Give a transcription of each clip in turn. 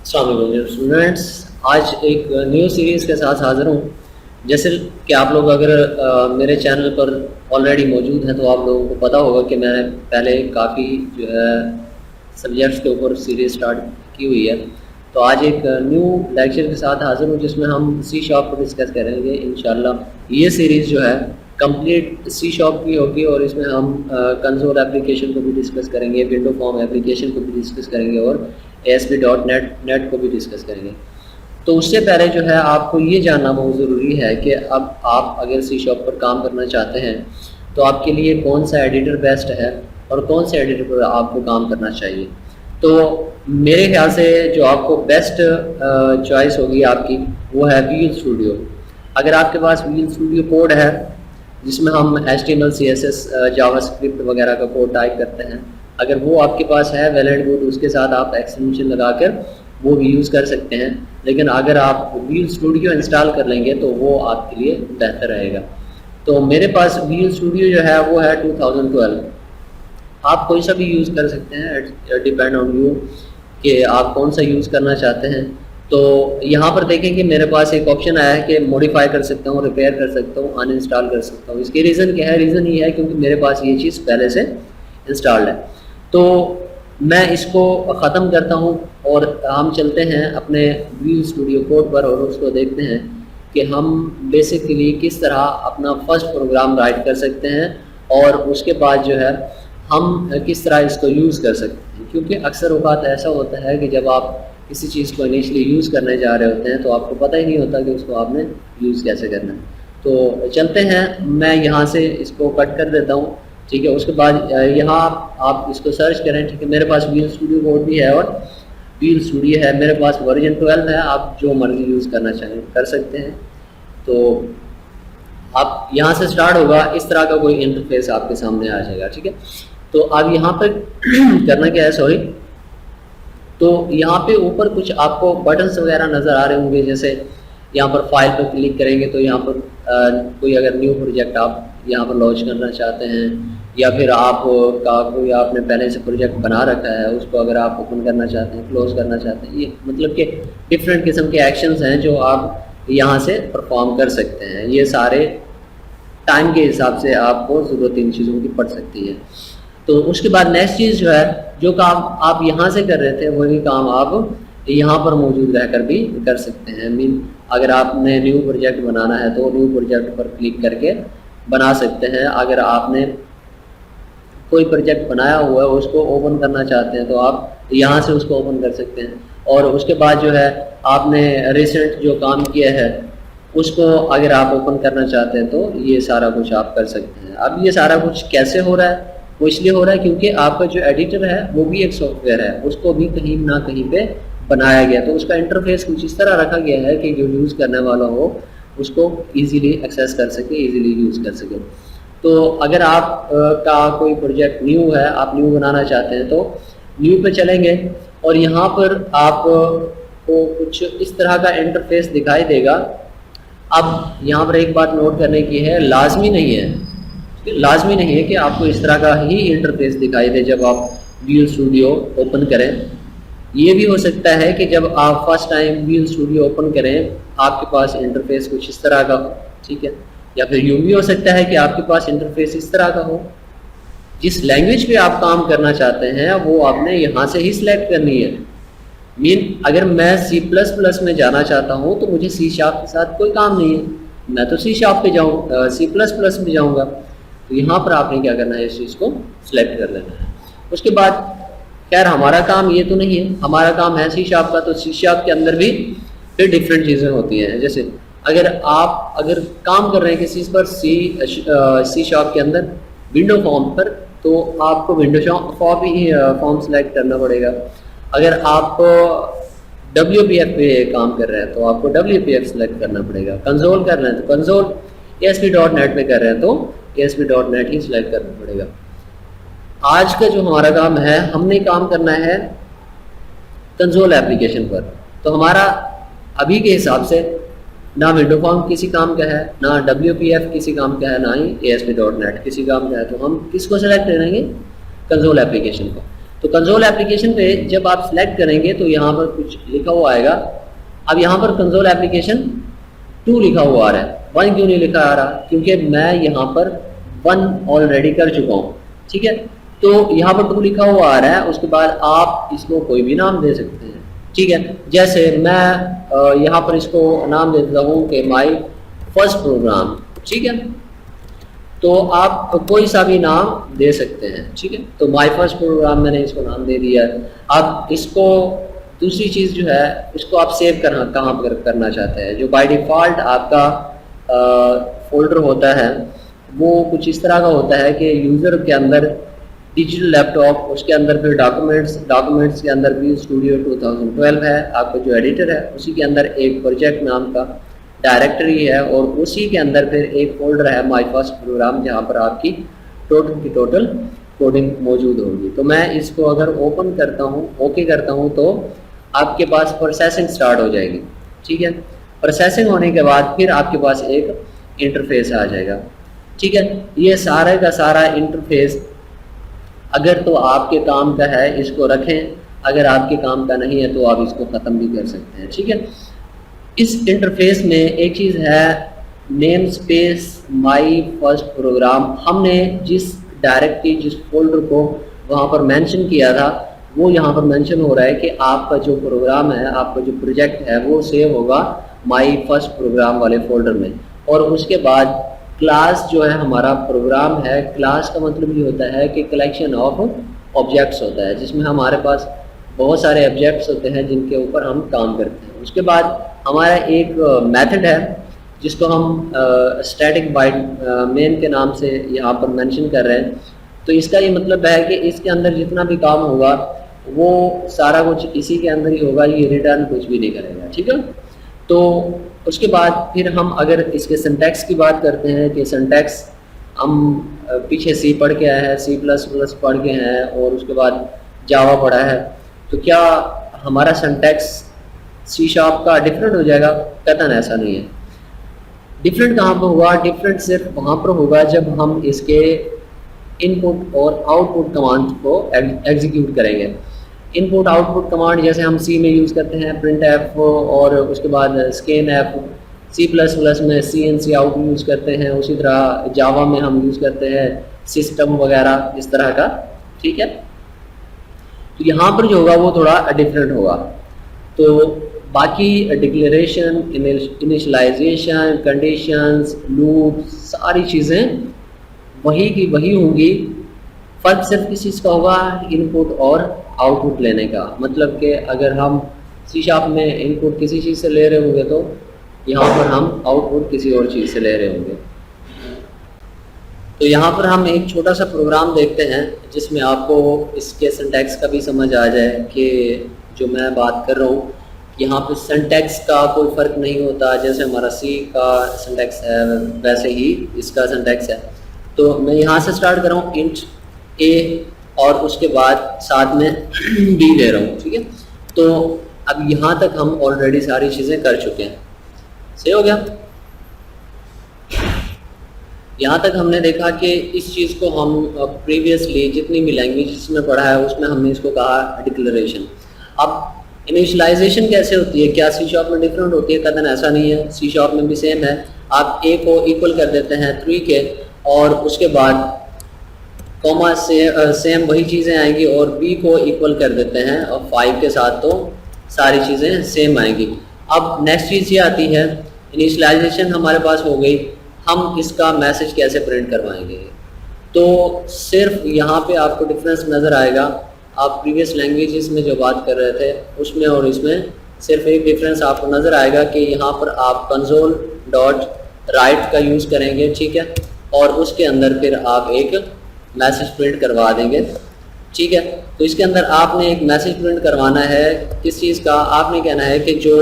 अस्सलाम वालेकुम स्टूडेंट्स। आज एक न्यू सीरीज़ के साथ हाज़िर हूँ। जैसे कि आप लोग अगर मेरे चैनल पर ऑलरेडी मौजूद हैं तो आप लोगों को पता होगा कि मैंने पहले काफ़ी जो है सब्जेक्ट्स के ऊपर सीरीज़ स्टार्ट की हुई है। तो आज एक न्यू लेक्चर के साथ हाज़िर हूँ जिसमें हम सी शॉप को डिस्कस करेंगे इंशाल्लाह। ये सीरीज़ जो है कंप्लीट सी शॉप की होगी और इसमें हम कंसोल एप्लीकेशन को भी डिस्कस करेंगे, विंडो फॉर्म एप्लीकेशन को भी डिस्कस करेंगे और ASP.NET को भी डिस्कस करेंगे। तो उससे पहले जो है आपको ये जानना बहुत ज़रूरी है कि अब आप अगर सी शॉप पर काम करना चाहते हैं तो आपके लिए कौन सा एडिटर बेस्ट है और कौन से एडिटर पर आपको काम करना चाहिए। तो मेरे ख्याल से जो आपको बेस्ट चॉइस होगी आपकी वो है विजुअल स्टूडियो। अगर आपके पास विजुअल स्टूडियो कोड है जिसमें हम HTML CSS जावास्क्रिप्ट वगैरह का कोड टाइप करते हैं, अगर वो आपके पास है वेल एंड गुड, उसके साथ आप एक्सटेंशन लगाकर वो भी यूज़ कर सकते हैं। लेकिन अगर आप विजुअल स्टूडियो इंस्टॉल कर लेंगे तो वो आपके लिए बेहतर रहेगा। तो मेरे पास विजुअल स्टूडियो जो है वो है 2012। आप कोई सा भी यूज़ कर सकते हैं, डिपेंड ऑन यू कि आप कौन सा यूज़ करना चाहते हैं। तो यहाँ पर देखें कि मेरे पास एक ऑप्शन आया है कि मॉडिफाई कर सकता हूँ, रिपेयर कर सकता हूँ, अनइंस्टॉल कर सकता हूँ। इसकी रीज़न क्या है? रीज़न ये है क्योंकि मेरे पास ये चीज़ पहले से इंस्टॉल्ड है। तो मैं इसको ख़त्म करता हूँ और हम चलते हैं अपने विजुअल स्टूडियो कोड पर और उसको देखते हैं कि हम बेसिकली किस तरह अपना फर्स्ट प्रोग्राम राइट कर सकते हैं और उसके बाद जो है हम किस तरह इसको यूज़ कर सकते हैं। क्योंकि अक्सर औक़ात ऐसा होता है कि जब आप किसी चीज़ को इनिशियली यूज़ करने जा रहे होते हैं तो आपको पता ही नहीं होता कि उसको आपने यूज़ कैसे करना है। तो चलते हैं, मैं यहाँ से इसको कट कर देता हूँ, ठीक है। उसके बाद यहाँ आप इसको सर्च करें, ठीक है। मेरे पास विजुअल स्टूडियो कोड भी है और विजुअल स्टूडियो है, मेरे पास वर्जन 12 है। आप जो मर्ज़ी यूज़ करना चाहें कर सकते हैं। तो आप यहाँ से स्टार्ट होगा, इस तरह का कोई इंटरफेस आपके सामने आ जाएगा, ठीक है। तो अब यहाँ पर करना क्या है, सॉरी, तो यहाँ पे ऊपर कुछ आपको बटन्स वगैरह नज़र आ रहे होंगे। जैसे यहाँ पर फाइल पर क्लिक करेंगे तो यहाँ पर कोई अगर न्यू प्रोजेक्ट आप यहाँ पर लॉन्च करना चाहते हैं या फिर आप का कोई आपने पहले से प्रोजेक्ट बना रखा है उसको अगर आप ओपन करना चाहते हैं, क्लोज करना चाहते हैं, ये मतलब कि डिफरेंट किस्म के एक्शंस हैं जो आप यहाँ से परफॉर्म कर सकते हैं। ये सारे टाइम के हिसाब से आपको ज़रूरत इन चीज़ों की पड़ सकती है। तो उसके बाद नेक्स्ट चीज़ जो है, जो काम आप यहाँ से कर रहे थे वही काम आप यहाँ पर मौजूद रहकर भी कर सकते हैं। मीन अगर आपने न्यू प्रोजेक्ट बनाना है तो न्यू प्रोजेक्ट पर क्लिक करके बना सकते हैं। अगर आपने कोई प्रोजेक्ट बनाया हुआ है उसको ओपन करना चाहते हैं तो आप यहाँ से उसको ओपन कर सकते हैं। और उसके बाद जो है आपने रिसेंट जो काम किया है उसको अगर आप ओपन करना चाहते हैं तो ये सारा कुछ आप कर सकते हैं। अब ये सारा कुछ कैसे हो रहा है? वो इसलिए हो रहा है क्योंकि आपका जो एडिटर है वो भी एक सॉफ्टवेयर है, उसको भी कहीं ना कहीं पे बनाया गया। तो उसका इंटरफेस कुछ इस तरह रखा गया है कि जो यूज़ करने वाला हो उसको इजीली एक्सेस कर सके, इजीली यूज़ कर सके। तो अगर आप का कोई प्रोजेक्ट न्यू है, आप न्यू बनाना चाहते हैं तो न्यू पे चलेंगे और यहाँ पर आपको कुछ इस तरह का इंटरफेस दिखाई देगा। अब यहाँ पर एक बात नोट करने की है, लाजमी नहीं है कि आपको इस तरह का ही इंटरफेस दिखाई दे जब आप विजुअल स्टूडियो ओपन करें। ये भी हो सकता है कि जब आप first time visual studio open करें आपके पास इंटरफेस कुछ इस तरह का हो, ठीक है। या फिर यूँ भी हो सकता है कि आपके पास इंटरफेस इस तरह का हो। जिस लैंग्वेज पे आप काम करना चाहते हैं वो आपने यहाँ से ही सिलेक्ट करनी है। मीन अगर मैं C++ में जाना चाहता हूँ तो मुझे C# के साथ कोई काम नहीं है, मैं तो C# पे C++ में जाऊँगा। तो यहाँ पर आपने क्या करना है, इस चीज़ को सिलेक्ट कर लेना है। उसके बाद खैर हमारा काम ये तो नहीं है, हमारा काम है C# का। तो C# के अंदर भी फिर डिफरेंट चीज़ें होती हैं। जैसे अगर काम कर रहे हैं किसी पर C# के अंदर विंडो फॉर्म पर तो आपको विंडो फॉर्म सेलेक्ट करना पड़ेगा। अगर आप WPF पे काम कर रहे हैं तो आपको WPF सेलेक्ट करना पड़ेगा। कंसोल कर रहे हैं तो कंसोल, ASP.NET पे कर रहे हैं तो ASP.NET ही सिलेक्ट करना पड़ेगा। आज का जो हमारा काम है, हमने काम करना है कंसोल एप्लीकेशन पर। तो हमारा अभी के हिसाब से ना विंडो फॉर्म किसी काम का है, ना WPF किसी काम का है, ना ही ASP.NEट किसी काम का है। तो हम किसको सेलेक्ट करेंगे? कंसोल एप्लीकेशन को। तो कंसोल एप्लीकेशन पे जब आप सिलेक्ट करेंगे तो यहाँ पर कुछ लिखा हुआ आएगा। अब यहाँ पर कंसोल एप्लीकेशन 2 लिखा हुआ आ रहा है, 1 क्यों नहीं लिखा आ रहा? क्योंकि मैं यहाँ पर 1 ऑलरेडी कर चुका हूँ, ठीक है। तो यहाँ पर 2 लिखा हुआ आ रहा है, उसके बाद आप इसको कोई भी नाम दे सकते हैं, ठीक है। जैसे मैं यहाँ पर इसको नाम दे देता हूँ कि माई फर्स्ट प्रोग्राम, ठीक है। तो आप कोई सा भी नाम दे सकते हैं, ठीक है। तो माई फर्स्ट प्रोग्राम मैंने इसको नाम दे दिया है। अब इसको दूसरी चीज़ जो है इसको आप सेव कहाँ पर करना चाहते हैं। जो बाय डिफ़ॉल्ट आपका फोल्डर होता है वो कुछ इस तरह का होता है कि यूज़र के अंदर डिजिटल लैपटॉप, उसके अंदर फिर डॉक्यूमेंट्स के अंदर भी स्टूडियो 2012 है, आपका जो एडिटर है उसी के अंदर एक प्रोजेक्ट नाम का डायरेक्टरी है और उसी के अंदर फिर एक फोल्डर है माई फर्स्ट प्रोग्राम जहाँ पर आपकी टोटल की टोटल कोडिंग मौजूद होगी। तो मैं इसको अगर ओपन करता हूँ, ओके करता हूँ, तो आपके पास प्रोसेसिंग स्टार्ट हो जाएगी, ठीक है। प्रोसेसिंग होने के बाद फिर आपके पास एक इंटरफेस आ जाएगा, ठीक है। ये सारे का सारा इंटरफेस अगर तो आपके काम का है इसको रखें, अगर आपके काम का नहीं है तो आप इसको ख़त्म भी कर सकते हैं, ठीक है। इस इंटरफेस में एक चीज़ है name space my first program. हमने जिस डायरेक्टरी जिस फोल्डर को वहाँ पर मेंशन किया था वो यहाँ पर मेंशन हो रहा है कि आपका जो प्रोग्राम है, आपका जो प्रोजेक्ट है वो सेव होगा माई फर्स्ट प्रोग्राम वाले फोल्डर में। और उसके बाद क्लास जो है हमारा प्रोग्राम है, क्लास का मतलब ये होता है कि कलेक्शन ऑफ ऑब्जेक्ट्स होता है जिसमें हमारे पास बहुत सारे ऑब्जेक्ट्स होते हैं जिनके ऊपर हम काम करते हैं। उसके बाद हमारा एक मेथड है जिसको हम स्टैटिक बाइट मेन के नाम से यहाँ पर मेंशन कर रहे हैं। तो इसका ये मतलब है कि इसके अंदर जितना भी काम होगा वो सारा कुछ इसी के अंदर ही होगा, ये रिटर्न कुछ भी नहीं करेगा, ठीक है। तो उसके बाद फिर हम अगर इसके सिंटैक्स की बात करते हैं कि सिंटैक्स हम पीछे सी पढ़ के आए हैं, C++ पढ़ के हैं और उसके बाद जावा पढ़ा है, तो क्या हमारा सिंटैक्स C# का डिफरेंट हो जाएगा? कतई ऐसा नहीं है। डिफरेंट कहाँ पर होगा? डिफरेंट सिर्फ वहाँ पर होगा जब हम इसके इनपुट और आउटपुट कमांड को एग्जीक्यूट करेंगे। इनपुट आउटपुट कमांड जैसे हम C में यूज़ करते हैं printf और उसके बाद scanf, C++ में cnc आउट यूज़ करते हैं, उसी तरह जावा में हम यूज़ करते हैं सिस्टम वगैरह इस तरह का, ठीक है। तो यहाँ पर जो होगा वो थोड़ा डिफरेंट होगा। तो बाकी डिक्लेरेशन, इनिशियलाइजेशन, कंडीशंस, लूप, सारी चीज़ें वही की वही होंगी। फ़र्क सिर्फ किस चीज़ का होगा? इनपुट और आउटपुट लेने का। मतलब कि अगर हम C# में इनपुट किसी चीज़ से ले रहे होंगे तो यहाँ पर हम आउटपुट किसी और चीज़ से ले रहे होंगे। तो यहाँ पर हम एक छोटा सा प्रोग्राम देखते हैं जिसमें आपको इसके सिंटैक्स का भी समझ आ जाए कि जो मैं बात कर रहा हूँ यहाँ पे सिंटैक्स का कोई फ़र्क नहीं होता। जैसे हमारा C का सिंटैक्स है वैसे ही इसका सिंटैक्स है। तो मैं यहाँ से स्टार्ट कर रहा हूँ इंट A और उसके बाद साथ में B ले रहा हूँ, ठीक है। तो अब यहाँ तक हम ऑलरेडी सारी चीज़ें कर चुके हैं, सही हो गया। यहाँ तक हमने देखा कि इस चीज़ को हम प्रीवियसली जितनी भी लैंग्वेज में पढ़ा है उसमें हमने इसको कहा डिक्लेरेशन। अब इनिशियलाइजेशन कैसे होती है? क्या C# में डिफरेंट होती है? कतई ऐसा नहीं है, C# में भी सेम है। आप A को इक्वल कर देते हैं 3 के और उसके बाद कॉमा से सेम वही चीज़ें आएंगी और B को इक्वल कर देते हैं और 5 के साथ, तो सारी चीज़ें सेम आएंगी। अब नेक्स्ट चीज़ ये आती है इनिशियलाइजेशन हमारे पास हो गई, हम इसका मैसेज कैसे प्रिंट करवाएंगे? तो सिर्फ यहाँ पे आपको डिफरेंस नज़र आएगा। आप प्रीवियस लैंग्वेजेस में जो बात कर रहे थे उसमें और इसमें सिर्फ एक डिफरेंस आपको नज़र आएगा कि यहाँ पर आप console.write का यूज़ करेंगे, ठीक है, और उसके अंदर फिर आप एक मैसेज प्रिंट करवा देंगे, ठीक है। तो इसके अंदर आपने एक मैसेज प्रिंट करवाना है किस चीज़ का? आपने कहना है कि जो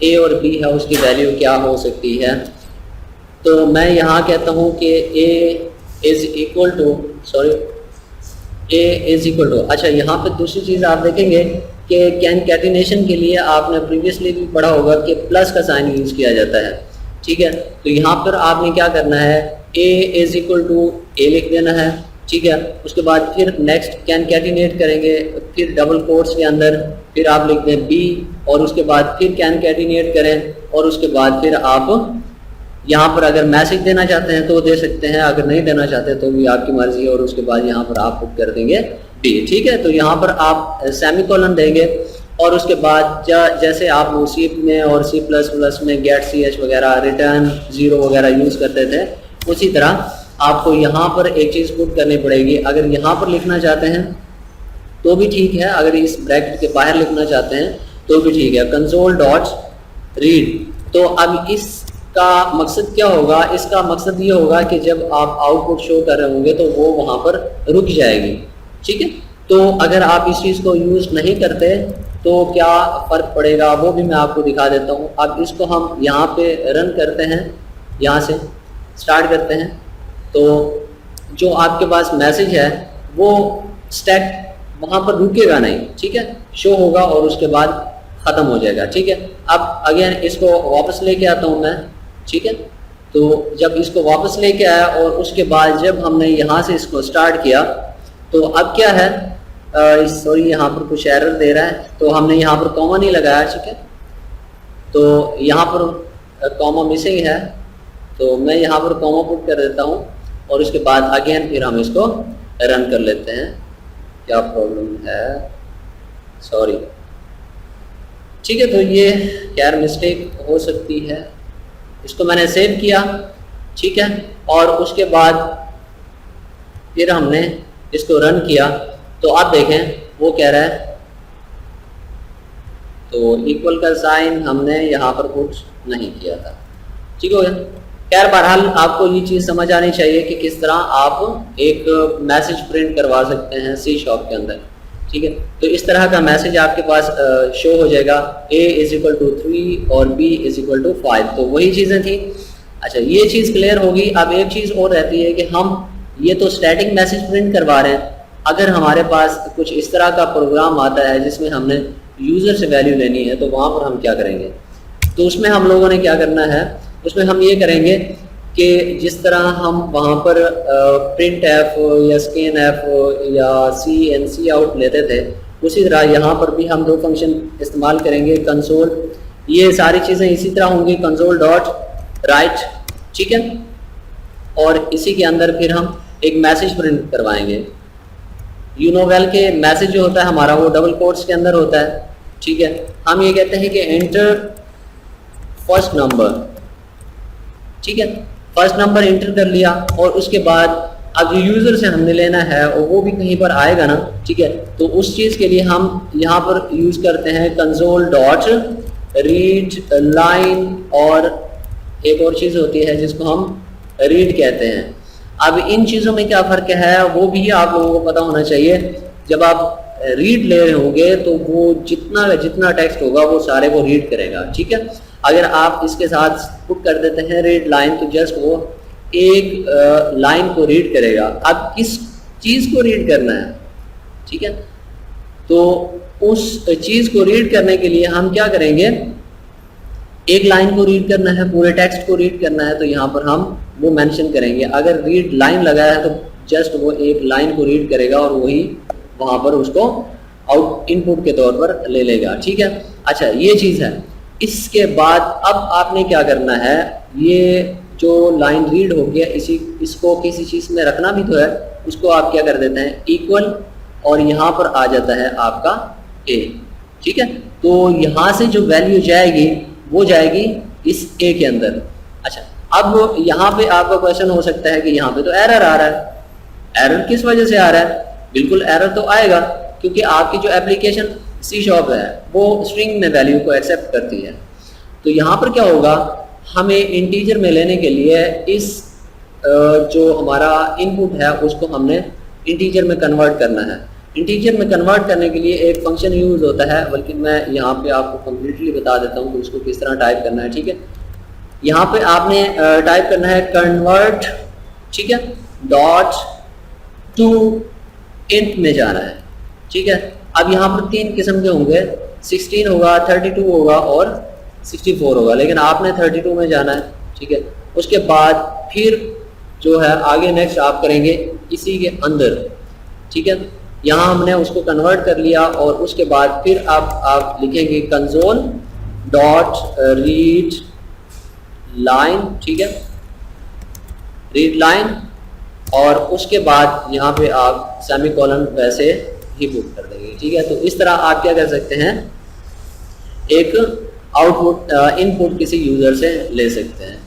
A और B है उसकी वैल्यू क्या हो सकती है। तो मैं यहाँ कहता हूँ कि A इज़ इक्वल टू, अच्छा यहाँ पे दूसरी चीज़ आप देखेंगे कि कैनकेटिनेशन के लिए आपने प्रीवियसली भी पढ़ा होगा कि प्लस का साइन यूज़ किया जाता है, ठीक है। तो यहाँ पर आपने क्या करना है, A is equal to A लिख देना है ठीक है। उसके बाद फिर नेक्स्ट कैनकेटिनेट करेंगे, फिर डबल कोट्स के अंदर फिर आप लिख दें बी, और उसके बाद फिर कैनकेटिनेट करें, और उसके बाद फिर आप यहाँ पर अगर मैसेज देना चाहते हैं तो दे सकते हैं, अगर नहीं देना चाहते तो भी आपकी मर्जी है, और उसके बाद यहाँ पर आप पुट कर देंगे डी। ठीक है, तो यहाँ पर आप सेमीकोलन देंगे, और उसके बाद जैसे आप वो सी में और C++ में गेट ch वगैरह, रिटर्न 0 वगैरह यूज़ करते थे, उसी तरह आपको यहाँ पर एक चीज़ पुट करनी पड़ेगी। अगर यहाँ पर लिखना चाहते हैं तो भी ठीक है, अगर इस ब्रैकेट के बाहर लिखना चाहते हैं तो भी ठीक है, console.read। तो अब इसका मकसद क्या होगा? इसका मकसद ये होगा कि जब आप आउटपुट शो कर रहे होंगे तो वो वहाँ पर रुक जाएगी। ठीक है, तो अगर आप इस चीज़ को यूज़ नहीं करते तो क्या फ़र्क पड़ेगा वो भी मैं आपको दिखा देता हूँ। अब इसको हम यहाँ पे रन करते हैं, यहाँ से स्टार्ट करते हैं, तो जो आपके पास मैसेज है वो स्टैक वहाँ पर रुकेगा नहीं, ठीक है, शो होगा और उसके बाद ख़त्म हो जाएगा। ठीक है, अब अगेन इसको वापस लेके आता हूँ मैं। ठीक है, तो जब इसको वापस लेके आया और उसके बाद जब हमने यहाँ से इसको स्टार्ट किया तो अब क्या है, सॉरी यहाँ पर कुछ एरर दे रहा है, तो हमने यहाँ पर कॉमा नहीं लगाया। ठीक है, तो यहाँ पर कॉमा मिसिंग है, तो मैं यहाँ पर कॉमा पुट कर देता हूँ, और उसके बाद अगेन फिर हम इसको रन कर लेते हैं। क्या प्रॉब्लम है, सॉरी। ठीक है, तो ये यार मिस्टेक हो सकती है। इसको मैंने सेव किया, ठीक है, और उसके बाद फिर हमने इसको रन किया, तो आप देखें वो कह रहा है, तो इक्वल का साइन हमने यहाँ पर पुट नहीं किया था। ठीक हो गया। खैर बहरहाल आपको ये चीज़ समझ आनी चाहिए कि किस तरह आप एक मैसेज प्रिंट करवा सकते हैं C# के अंदर। ठीक है, तो इस तरह का मैसेज आपके पास शो हो जाएगा, A = 3 और B = 5। तो वही चीज़ें थी। अच्छा, ये चीज़ क्लियर होगी। अब एक चीज़ और रहती है कि हम ये तो स्टैटिक मैसेज प्रिंट करवा रहे हैं, अगर हमारे पास कुछ इस तरह का प्रोग्राम आता है जिसमें हमने यूज़र से वैल्यू लेनी है, तो वहाँ पर हम क्या करेंगे? तो उसमें हम लोगों ने क्या करना है, उसमें हम ये करेंगे कि जिस तरह हम वहाँ पर printf या scanf या cout लेते थे, उसी तरह यहाँ पर भी हम दो फंक्शन इस्तेमाल करेंगे। कंसोल, ये सारी चीज़ें इसी तरह होंगी, console.write। ठीक है, और इसी के अंदर फिर हम एक मैसेज प्रिंट करवाएंगे। यू नो वेल के मैसेज जो होता है हमारा वो डबल कोट्स के अंदर होता है। ठीक है, हम ये कहते हैं कि एंटर फर्स्ट नंबर। ठीक है, फर्स्ट नंबर एंटर कर लिया, और उसके बाद अब जो यूज़र से हमने लेना है और वो भी कहीं पर आएगा ना। ठीक है, तो उस चीज़ के लिए हम यहाँ पर यूज़ करते हैं console.read लाइन, और एक और चीज़ होती है जिसको हम रीड कहते हैं। अब इन चीज़ों में क्या फ़र्क है वो भी आप लोगों को पता होना चाहिए। जब आप रीड ले रहे होंगे तो वो जितना टेक्स्ट होगा वो सारे को रीड करेगा। ठीक है, अगर आप इसके साथ पुट कर देते हैं रीड लाइन, तो जस्ट वो एक लाइन को रीड करेगा। अब किस चीज़ को रीड करना है? ठीक है, तो उस चीज़ को रीड करने के लिए हम क्या करेंगे, एक लाइन को रीड करना है, पूरे टेक्स्ट को रीड करना है, तो यहाँ पर हम वो मेंशन करेंगे। अगर रीड लाइन लगाया है तो जस्ट वो एक लाइन को रीड करेगा और वही वहाँ पर उसको आउट इनपुट के तौर पर ले लेगा। ठीक है, अच्छा ये चीज़ है। इसके बाद अब आपने क्या करना है, ये जो लाइन रीड हो गया, इसको किसी चीज़ में रखना भी तो है, उसको आप क्या कर देते हैं इक्वल, और यहाँ पर आ जाता है आपका A। ठीक है, तो यहाँ से जो वैल्यू जाएगी वो जाएगी इस A के अंदर। अच्छा, अब यहाँ पे आपका क्वेश्चन हो सकता है कि यहाँ पे तो एरर आ रहा है। एरर किस वजह से आ रहा है? बिल्कुल एरर तो आएगा क्योंकि आपकी जो एप्लीकेशन C# है वो स्ट्रिंग में वैल्यू को एक्सेप्ट करती है। तो यहाँ पर क्या होगा, हमें इंटीजर में लेने के लिए इस जो हमारा इनपुट है उसको हमने इंटीजर में कन्वर्ट करना है। इंटीजर में कन्वर्ट करने के लिए एक फंक्शन यूज़ होता है, बल्कि मैं यहाँ पे आपको कम्प्लीटली बता देता हूँ कि उसको किस तरह टाइप करना है। ठीक है, यहाँ पे आपने टाइप करना है कन्वर्ट, ठीक है, डॉट टू इंट में जाना है। ठीक है, अब यहाँ पर तीन किस्म के होंगे, 16 होगा, 32 होगा और 64 होगा, लेकिन आपने 32 में जाना है। ठीक है, उसके बाद फिर जो है आगे नेक्स्ट आप करेंगे इसी के अंदर, ठीक है। यहाँ हमने उसको कन्वर्ट कर लिया और उसके बाद फिर आप लिखेंगे कंसोल डॉट रीड लाइन, ठीक है, रीड लाइन, और उसके बाद यहाँ पे आप सेमीकोलन वैसे ही पुट कर देंगे, ठीक है। तो इस तरह आप क्या कर सकते हैं, एक आउटपुट इनपुट किसी यूजर से ले सकते हैं।